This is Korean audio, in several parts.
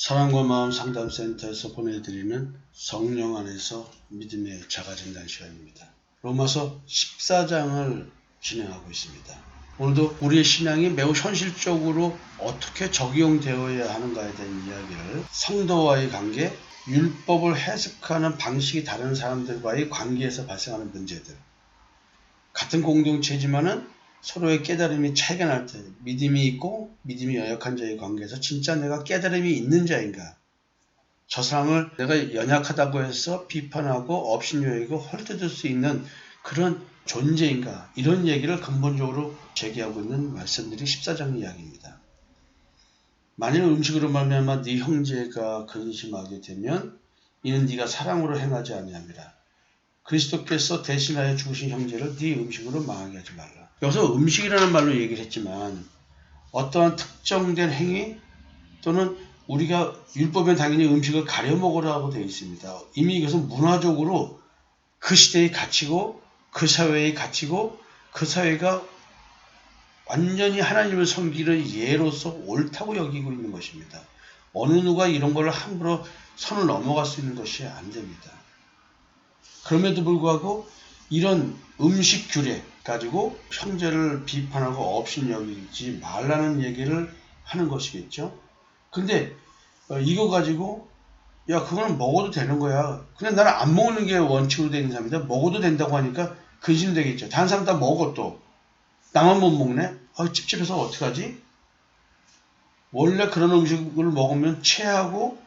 사랑과 마음 상담센터에서 보내드리는 성령 안에서 믿음의 자가진단 시간입니다. 로마서 14장을 진행하고 있습니다. 오늘도 우리의 신앙이 매우 현실적으로 어떻게 적용되어야 하는가에 대한 이야기를, 성도와의 관계, 율법을 해석하는 방식이 다른 사람들과의 관계에서 발생하는 문제들, 같은 공동체지만은 서로의 깨달음이 차이가 날 때, 믿음이 있고 믿음이 연약한 자의 관계에서 진짜 내가 깨달음이 있는 자인가, 저 사람을 내가 연약하다고 해서 비판하고 업신여기고 헐뜯을 수 있는 그런 존재인가, 이런 얘기를 근본적으로 제기하고 있는 말씀들이 14장 이야기입니다. 만일 음식으로 말미암아 네 형제가 근심하게 되면 이는 네가 사랑으로 행하지 아니함이라. 그리스도께서 대신하여 죽으신 형제를 네 음식으로 망하게 하지 말라. 여기서 음식이라는 말로 얘기를 했지만 어떠한 특정된 행위 또는 우리가 율법엔 당연히 음식을 가려 먹으라고 되어 있습니다. 이미 이것은 문화적으로 그 시대의 가치고 그 사회의 가치고 그 사회가 완전히 하나님을 섬기는 예로서 옳다고 여기고 있는 것입니다. 어느 누가 이런 걸 함부로 선을 넘어갈 수 있는 것이 안 됩니다. 그럼에도 불구하고 이런 음식 규례 가지고 형제를 비판하고 업신여기지 말라는 얘기를 하는 것이겠죠. 근데 이거 가지고 야 그거는 먹어도 되는 거야. 그냥 나는 안 먹는 게 원칙으로 되는 사람인데 먹어도 된다고 하니까 근심되겠죠. 다른 사람 다 먹어 또. 나만 못 먹네? 찝찝해서 어떡하지? 원래 그런 음식을 먹으면 체하고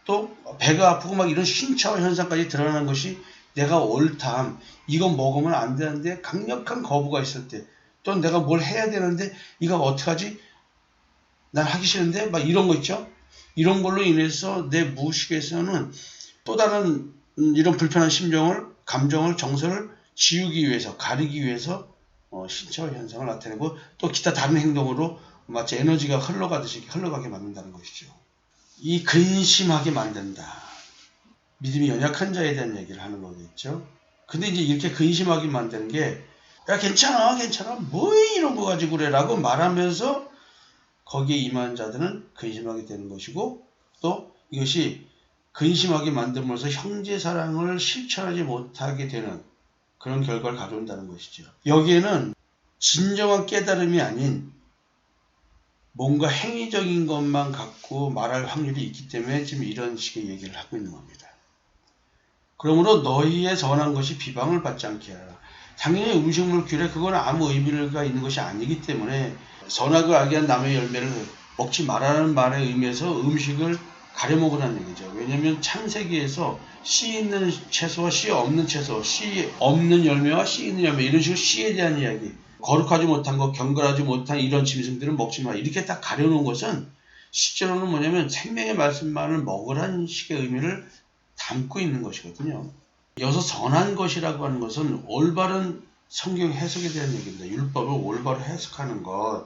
또 배가 아프고 막 이런 신체화 현상까지 드러나는 것이 내가 옳담, 이거 먹으면 안 되는데 강력한 거부가 있을 때, 또 내가 뭘 해야 되는데 이거 어떡하지? 난 하기 싫은데 막 이런 거 있죠? 이런 걸로 인해서 내 무의식에서는 또 다른 이런 불편한 심정을, 감정을, 정서를 지우기 위해서, 가리기 위해서 신체화 현상을 나타내고 또 기타 다른 행동으로 마치 에너지가 흘러가듯이 흘러가게 만든다는 것이죠. 이 근심하게 만든다. 믿음이 연약한 자에 대한 얘기를 하는 거겠죠. 근데 이제 이렇게 근심하게 만드는 게, 야 괜찮아 뭐 이런 거 가지고 그래 라고 말하면서 거기에 임한 자들은 근심하게 되는 것이고, 또 이것이 근심하게 만들면서 형제 사랑을 실천하지 못하게 되는 그런 결과를 가져온다는 것이죠. 여기에는 진정한 깨달음이 아닌 뭔가 행위적인 것만 갖고 말할 확률이 있기 때문에 지금 이런 식의 얘기를 하고 있는 겁니다. 그러므로 너희의 선한 것이 비방을 받지 않게 하라. 당연히 음식물 규례 그건 아무 의미가 있는 것이 아니기 때문에 선악을 알게 한 나무의 열매를 먹지 말라는 말의 의미에서 음식을 가려 먹으라는 얘기죠. 왜냐하면 창세기에서 씨 있는 채소와 씨 없는 채소, 씨 없는 열매와 씨 있는 열매, 이런 식으로 씨에 대한 이야기, 거룩하지 못한 것, 경건하지 못한 이런 짐승들은 먹지 마, 이렇게 딱 가려놓은 것은 실제로는 뭐냐면 생명의 말씀만을 먹으라는 식의 의미를 담고 있는 것이거든요. 여기서 선한 것이라고 하는 것은 올바른 성경 해석에 대한 얘기입니다. 율법을 올바로 해석하는 것.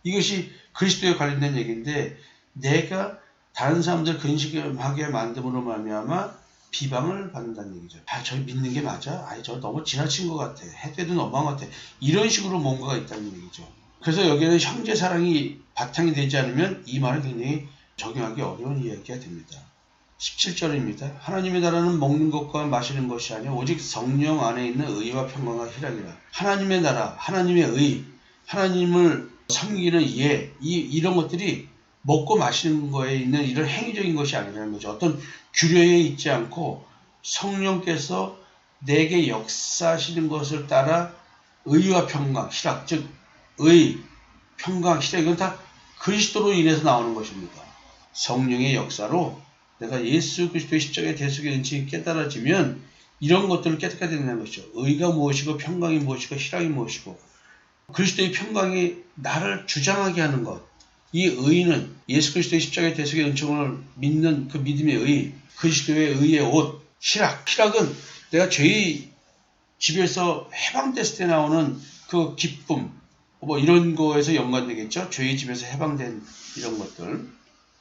이것이 그리스도에 관련된 얘기인데, 내가 다른 사람들 근심하게 만듦으로 말미암아 비방을 받는다는 얘기죠. 저 믿는 게 맞아? 저 너무 지나친 것 같아. 해도 너무한 것 같아. 이런 식으로 뭔가가 있다는 얘기죠. 그래서 여기에는 형제 사랑이 바탕이 되지 않으면 이 말은 굉장히 적용하기 어려운 이야기가 됩니다. 17절입니다. 하나님의 나라는 먹는 것과 마시는 것이 아니라 오직 성령 안에 있는 의와 평강과 희락이라. 하나님의 나라, 하나님의 의, 하나님을 섬기는 이런 것들이 먹고 마시는 거에 있는 이런 행위적인 것이 아니라는 거죠. 어떤 규례에 있지 않고 성령께서 내게 역사하시는 것을 따라 의와 평강, 희락, 즉 의, 평강, 희락, 이건 다 그리스도로 인해서 나오는 것입니다. 성령의 역사로 내가 예수 그리스도의 십자가의 대속의 은총이 깨달아지면 이런 것들을 깨닫게 된다는 것이죠. 의가 무엇이고 평강이 무엇이고 희락이 무엇이고, 그리스도의 평강이 나를 주장하게 하는 것. 이 의는 예수 그리스도의 십자가의 대속의 은총을 믿는 그 믿음의 의, 그리스도의 의의 옷, 희락은 내가 죄의 집에서 해방됐을 때 나오는 그 기쁨, 뭐 이런 거에서 연관되겠죠. 죄의 집에서 해방된 이런 것들.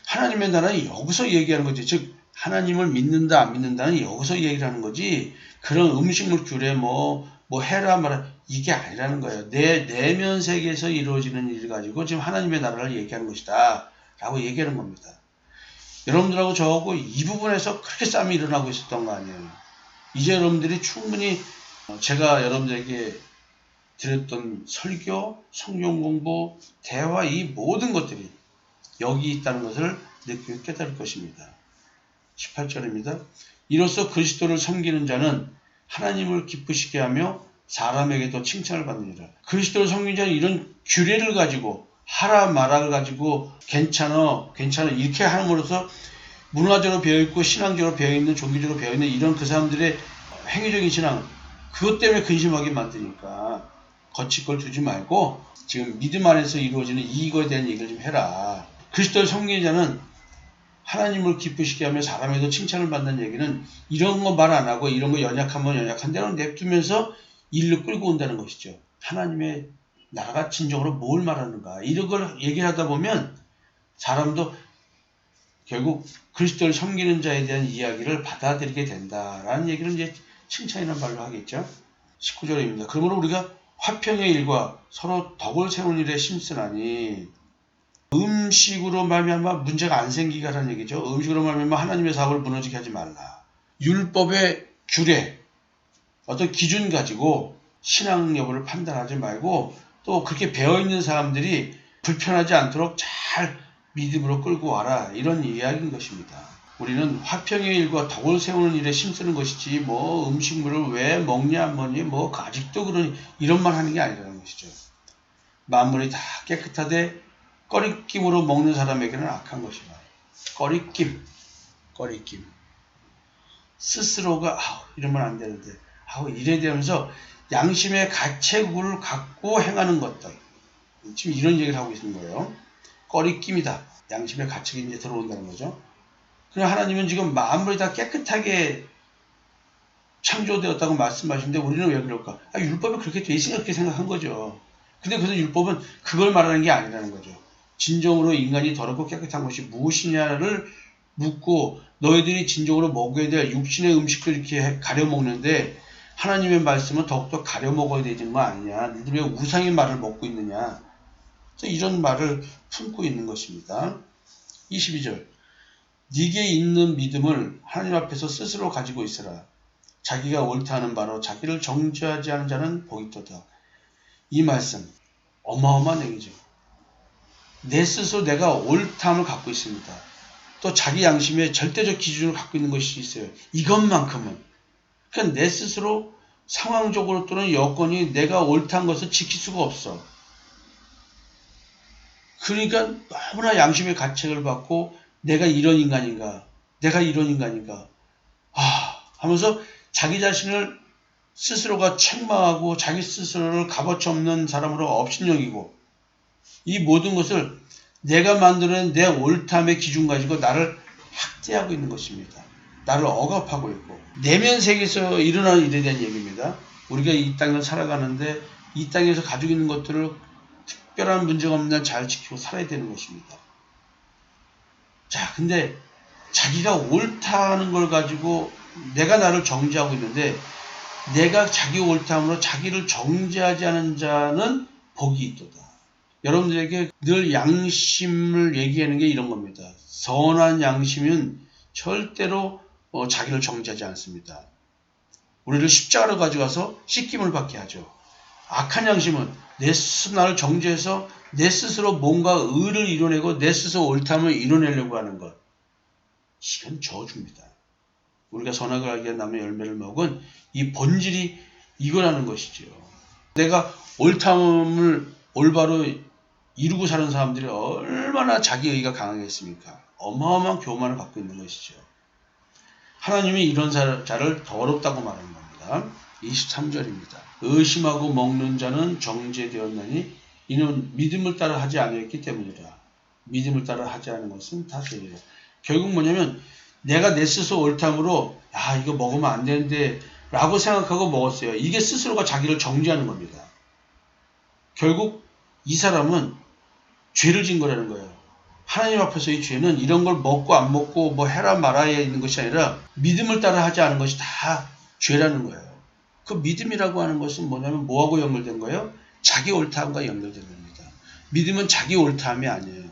하나님의 나라는 여기서 얘기하는 거지. 즉 하나님을 믿는다 안 믿는다는 여기서 얘기를 하는 거지, 그런 음식물 규례 뭐 해라 말라 이게 아니라는 거예요. 내 내면 세계에서 이루어지는 일을 가지고 지금 하나님의 나라를 얘기하는 것이다 라고 얘기하는 겁니다. 여러분들하고 저하고 이 부분에서 그렇게 싸움이 일어나고 있었던 거 아니에요. 이제 여러분들이 충분히 제가 여러분들에게 드렸던 설교, 성경 공부, 대화 이 모든 것들이 여기 있다는 것을 느끼고 깨달을 것입니다. 18절입니다. 이로써 그리스도를 섬기는 자는 하나님을 기쁘시게 하며 사람에게도 칭찬을 받느니라. 그리스도를 섬기는 자는 이런 규례를 가지고 하라 마라를 가지고 괜찮아 이렇게 함으로써 문화적으로 배어있고 신앙적으로 배어있는 종교적으로 배어있는 이런 그 사람들의 행위적인 신앙 그것 때문에 근심하게 만드니까 거칠 걸 두지 말고 지금 믿음 안에서 이루어지는 이거에 대한 얘기를 좀 해라. 그리스도를 섬기는 자는 하나님을 기쁘시게 하며 사람에도 칭찬을 받는 얘기는 이런 거 말 안 하고 이런 거 연약하면 연약한 대로 냅두면서 일로 끌고 온다는 것이죠. 하나님의 나라가 진정으로 뭘 말하는가 이런 걸 얘기하다 보면 사람도 결국 그리스도를 섬기는 자에 대한 이야기를 받아들이게 된다라는 얘기를 이제 칭찬이라는 말로 하겠죠. 19절입니다. 그러므로 우리가 화평의 일과 서로 덕을 세우는 일에 심쓰나니 음식으로 말미암아 문제가 안 생기게 하라는 얘기죠. 음식으로 말미암아 하나님의 사업을 무너지게 하지 말라. 율법의 규례, 어떤 기준 가지고 신앙 여부를 판단하지 말고 또 그렇게 배어있는 사람들이 불편하지 않도록 잘 믿음으로 끌고 와라. 이런 이야기인 것입니다. 우리는 화평의 일과 덕을 세우는 일에 힘쓰는 것이지 뭐 음식물을 왜 먹냐 뭐니 뭐 아직도 그러니 이런 말 하는 게 아니라는 것이죠. 만물이 다 깨끗하되 꺼리낌으로 먹는 사람에게는 악한 것이다. 꺼리낌. 스스로가 이러면 안 되는데 이래 되면서 양심의 가책을 갖고 행하는 것들. 지금 이런 얘기를 하고 있는 거예요. 꺼리낌이다. 양심의 가책이 이제 들어온다는 거죠. 그럼 하나님은 지금 만물이 다 깨끗하게 창조되었다고 말씀하시는데 우리는 왜 그럴까? 율법이 그렇게 돼 있으니까 그렇게 생각한 거죠. 근데 그래서 율법은 그걸 말하는 게 아니라는 거죠. 진정으로 인간이 더럽고 깨끗한 것이 무엇이냐를 묻고 너희들이 진정으로 먹어야 될 육신의 음식도 이렇게 가려 먹는데 하나님의 말씀은 더욱더 가려 먹어야 되는 거 아니냐. 너희들 왜 우상의 말을 먹고 있느냐. 이런 말을 품고 있는 것입니다. 22절 네게 있는 믿음을 하나님 앞에서 스스로 가지고 있으라. 자기가 옳다 하는 바로 자기를 정죄하지 않은 자는 복이 있도다. 이 말씀 어마어마한 얘기죠. 내 스스로 내가 옳다함을 갖고 있습니다. 또 자기 양심의 절대적 기준을 갖고 있는 것이 있어요. 이것만큼은. 그러니까 내 스스로 상황적으로 또는 여건이 내가 옳다는 것을 지킬 수가 없어. 그러니까 너무나 양심의 가책을 받고 내가 이런 인간인가 하면서 자기 자신을 스스로가 책망하고 자기 스스로를 값어치 없는 사람으로 업신여기고 이 모든 것을 내가 만드는 내 옳담의 기준 가지고 나를 학대하고 있는 것입니다. 나를 억압하고 있고 내면 세계에서 일어나는 일에 대한 얘기입니다. 우리가 이 땅을 살아가는데 이 땅에서 가지고 있는 것들을 특별한 문제가 없는 날 잘 지키고 살아야 되는 것입니다. 자, 근데 자기가 옳다는 걸 가지고 내가 나를 정죄하고 있는데 내가 자기 옳다함으로 자기를 정죄하지 않은 자는 복이 있도다. 여러분들에게 늘 양심을 얘기하는 게 이런 겁니다. 선한 양심은 절대로 자기를 정죄하지 않습니다. 우리를 십자가로 가져가서 씻김을 받게 하죠. 악한 양심은 내 스스로 나를 정죄해서 내 스스로 뭔가 의를 이뤄내고 내 스스로 옳다함을 이뤄내려고 하는 것. 이건 저주입니다. 우리가 선악을 알게 한 남의 열매를 먹은 이 본질이 이거라는 것이죠. 내가 옳다함을 올바로 이루고 사는 사람들이 얼마나 자기의가 강하겠습니까? 어마어마한 교만을 갖고 있는 것이죠. 하나님이 이런 자를 더럽다고 말하는 겁니다. 23절입니다. 의심하고 먹는 자는 정죄되었나니 이는 믿음을 따라 하지 않았기 때문이라. 믿음을 따라 하지 않은 것은 다스리라. 결국 뭐냐면 내가 내 스스로 옳다므로 이거 먹으면 안 되는데 라고 생각하고 먹었어요. 이게 스스로가 자기를 정죄하는 겁니다. 결국 이 사람은 죄를 진 거라는 거예요. 하나님 앞에서 이 죄는 이런 걸 먹고 안 먹고 뭐 해라 말아야 있는 것이 아니라 믿음을 따라 하지 않은 것이 다 죄라는 거예요. 그 믿음이라고 하는 것은 뭐냐면 뭐하고 연결된 거예요? 자기 옳다함과 연결된 겁니다. 믿음은 자기 옳다함이 아니에요.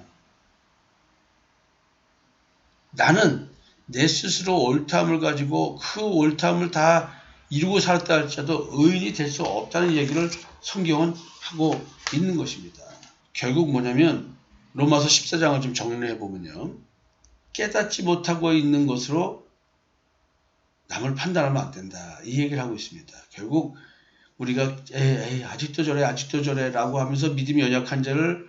나는 내 스스로 옳다함을 가지고 그 옳다함을 다 이루고 살았다 할지라도 의인이 될 수 없다는 얘기를 성경은 하고 있는 것입니다. 결국 뭐냐면 로마서 14장을 좀 정리를 해보면요. 깨닫지 못하고 있는 것으로 남을 판단하면 안 된다. 이 얘기를 하고 있습니다. 결국 우리가 에이 아직도 저래 라고 하면서 믿음이 연약한 자를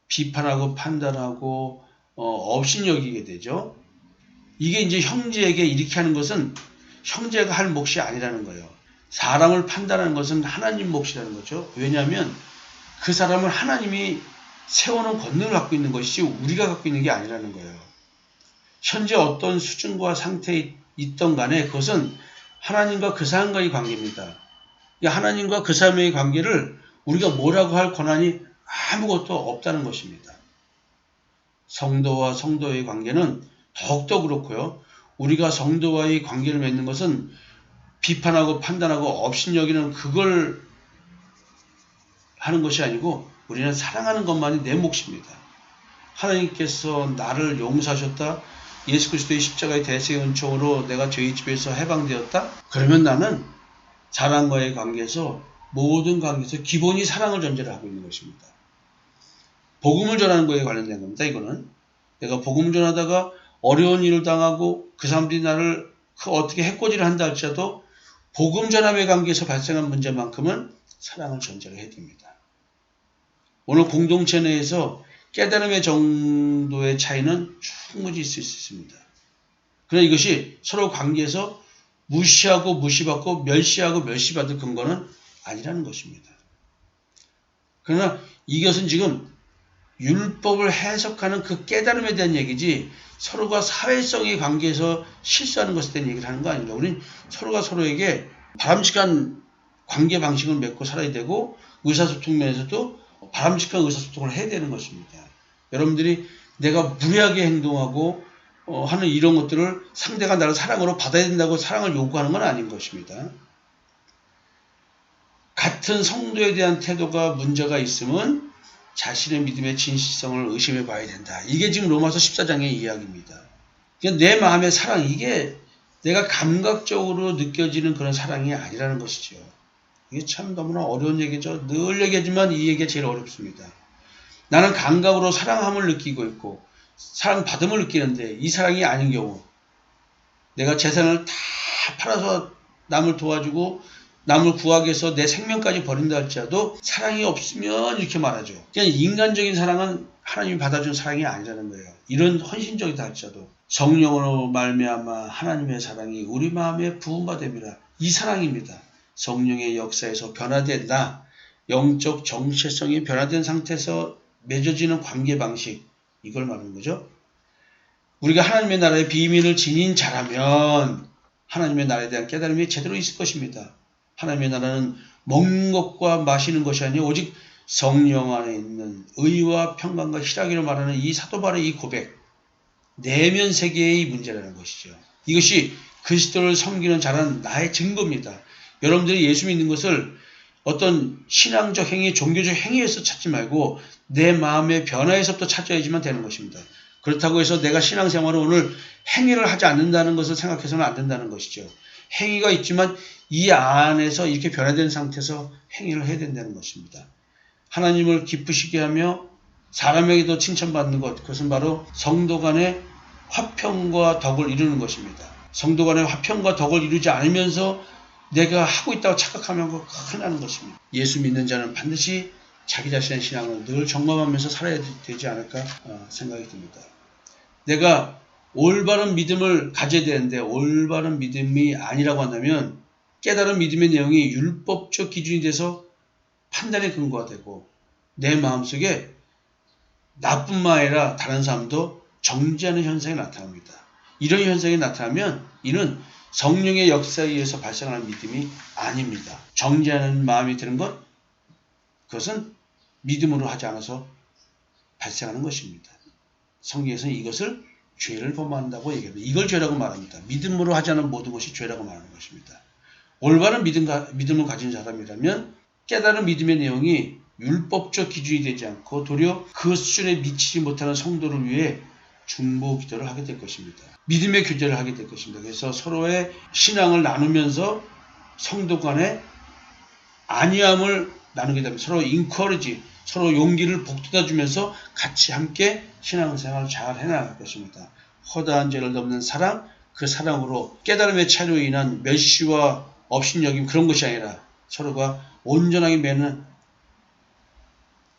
비판하고 판단하고 업신여기게 되죠. 이게 이제 형제에게 이렇게 하는 것은 형제가 할 몫이 아니라는 거예요. 사람을 판단하는 것은 하나님 몫이라는 거죠. 왜냐하면 그 사람은 하나님이 세워놓은 권능을 갖고 있는 것이지 우리가 갖고 있는 게 아니라는 거예요. 현재 어떤 수준과 상태에 있던 간에 그것은 하나님과 그 사람과의 관계입니다. 하나님과 그 사람의 관계를 우리가 뭐라고 할 권한이 아무것도 없다는 것입니다. 성도와 성도의 관계는 더욱더 그렇고요. 우리가 성도와의 관계를 맺는 것은 비판하고 판단하고 업신여기는 그걸 하는 것이 아니고 우리는 사랑하는 것만이 내 몫입니다. 하나님께서 나를 용서하셨다. 예수 그리스도의 십자가의 대세의 은총으로 내가 죄의 집에서 해방되었다. 그러면 나는 사람과의 관계에서 모든 관계에서 기본이 사랑을 전제로 하고 있는 것입니다. 복음을 전하는 거에 관련된 겁니다. 이거는 내가 복음을 전하다가 어려운 일을 당하고 그 사람들이 나를 어떻게 해코지를 한다 할지라도 복음 전함의 관계에서 발생한 문제만큼은 사랑을 전제로 해야 됩니다. 오늘 공동체 내에서 깨달음의 정도의 차이는 충분히 있을 수 있습니다. 그러나 이것이 서로 관계에서 무시하고 무시받고 멸시하고 멸시받을 근거는 아니라는 것입니다. 그러나 이것은 지금 율법을 해석하는 그 깨달음에 대한 얘기지 서로가 사회성의 관계에서 실수하는 것에 대한 얘기를 하는 거 아닙니다. 우리는 서로가 서로에게 바람직한 관계 방식을 맺고 살아야 되고 의사소통 면에서도 바람직한 의사소통을 해야 되는 것입니다. 여러분들이 내가 무례하게 행동하고 하는 이런 것들을 상대가 나를 사랑으로 받아야 된다고 사랑을 요구하는 건 아닌 것입니다. 같은 성도에 대한 태도가 문제가 있으면 자신의 믿음의 진실성을 의심해 봐야 된다. 이게 지금 로마서 14장의 이야기입니다. 그러니까 내 마음의 사랑, 이게 내가 감각적으로 느껴지는 그런 사랑이 아니라는 것이죠. 이게 참 너무나 어려운 얘기죠. 늘 얘기하지만 이 얘기가 제일 어렵습니다. 나는 감각으로 사랑함을 느끼고 있고 사랑받음을 느끼는데 이 사랑이 아닌 경우 내가 재산을 다 팔아서 남을 도와주고 남을 구하기 위해서 내 생명까지 버린다 할지라도 사랑이 없으면 이렇게 말하죠. 그냥 인간적인 사랑은 하나님이 받아준 사랑이 아니라는 거예요. 이런 헌신적이다 할지라도 성령으로 말미암아 하나님의 사랑이 우리 마음에 부음바 됨이라. 이 사랑입니다. 성령의 역사에서 변화된 나, 영적 정체성이 변화된 상태에서 맺어지는 관계 방식, 이걸 말하는 거죠. 우리가 하나님의 나라의 비밀을 지닌 자라면 하나님의 나라에 대한 깨달음이 제대로 있을 것입니다. 하나님의 나라는 먹는 것과 마시는 것이 아니라 오직 성령 안에 있는 의와 평강과 희락이라 말하는 이 사도 바울의 이 고백, 내면 세계의 문제라는 것이죠. 이것이 그리스도를 섬기는 자라는 나의 증거입니다. 여러분들이 예수 믿는 것을 어떤 신앙적 행위, 종교적 행위에서 찾지 말고 내 마음의 변화에서부터 찾아야지만 되는 것입니다. 그렇다고 해서 내가 신앙생활을 오늘 행위를 하지 않는다는 것을 생각해서는 안 된다는 것이죠. 행위가 있지만 이 안에서 이렇게 변화된 상태에서 행위를 해야 된다는 것입니다. 하나님을 기쁘시게 하며 사람에게도 칭찬받는 것, 그것은 바로 성도 간의 화평과 덕을 이루는 것입니다. 성도 간의 화평과 덕을 이루지 않으면서 내가 하고 있다고 착각하면 그거 큰일 나는 것입니다. 예수 믿는 자는 반드시 자기 자신의 신앙을 늘 점검하면서 살아야 되지 않을까 생각이 듭니다. 내가 올바른 믿음을 가져야 되는데 올바른 믿음이 아니라고 한다면 깨달은 믿음의 내용이 율법적 기준이 돼서 판단의 근거가 되고 내 마음속에 나뿐만 아니라 다른 사람도 정죄하는 현상이 나타납니다. 이런 현상이 나타나면 이는 성령의 역사에 의해서 발생하는 믿음이 아닙니다. 정죄하는 마음이 드는 것, 그것은 믿음으로 하지 않아서 발생하는 것입니다. 성경에서는 이것을 죄를 범한다고 얘기합니다. 이걸 죄라고 말합니다. 믿음으로 하지 않은 모든 것이 죄라고 말하는 것입니다. 올바른 믿음을 가진 사람이라면 깨달은 믿음의 내용이 율법적 기준이 되지 않고 도리어 그 수준에 미치지 못하는 성도를 위해 중보 기도를 하게 될 것입니다. 믿음의 교제를 하게 될 것입니다. 그래서 서로의 신앙을 나누면서 성도 간의 안위함을 나누게 되면 서로 인커리지, 서로 용기를 북돋아 주면서 같이 함께 신앙생활을 잘 해나갈 것입니다. 허다한 죄를 덮는 사랑, 그 사랑으로 깨달음의 차이로 인한 멸시와 업신여김 그런 것이 아니라 서로가 온전하게 맺는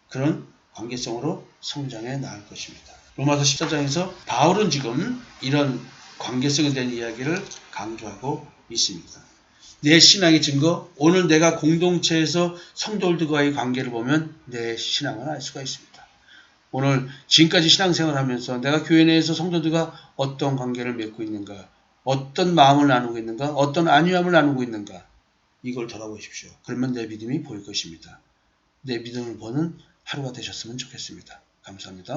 그런 관계성으로 성장해 나갈 것입니다. 로마서 14장에서 바울은 지금 이런 관계성에 대한 이야기를 강조하고 있습니다. 내 신앙의 증거, 오늘 내가 공동체에서 성도들과의 관계를 보면 내 신앙을 알 수가 있습니다. 오늘 지금까지 신앙생활을 하면서 내가 교회 내에서 성도들과 어떤 관계를 맺고 있는가, 어떤 마음을 나누고 있는가, 어떤 안위함을 나누고 있는가, 이걸 돌아보십시오. 그러면 내 믿음이 보일 것입니다. 내 믿음을 보는 하루가 되셨으면 좋겠습니다. 감사합니다.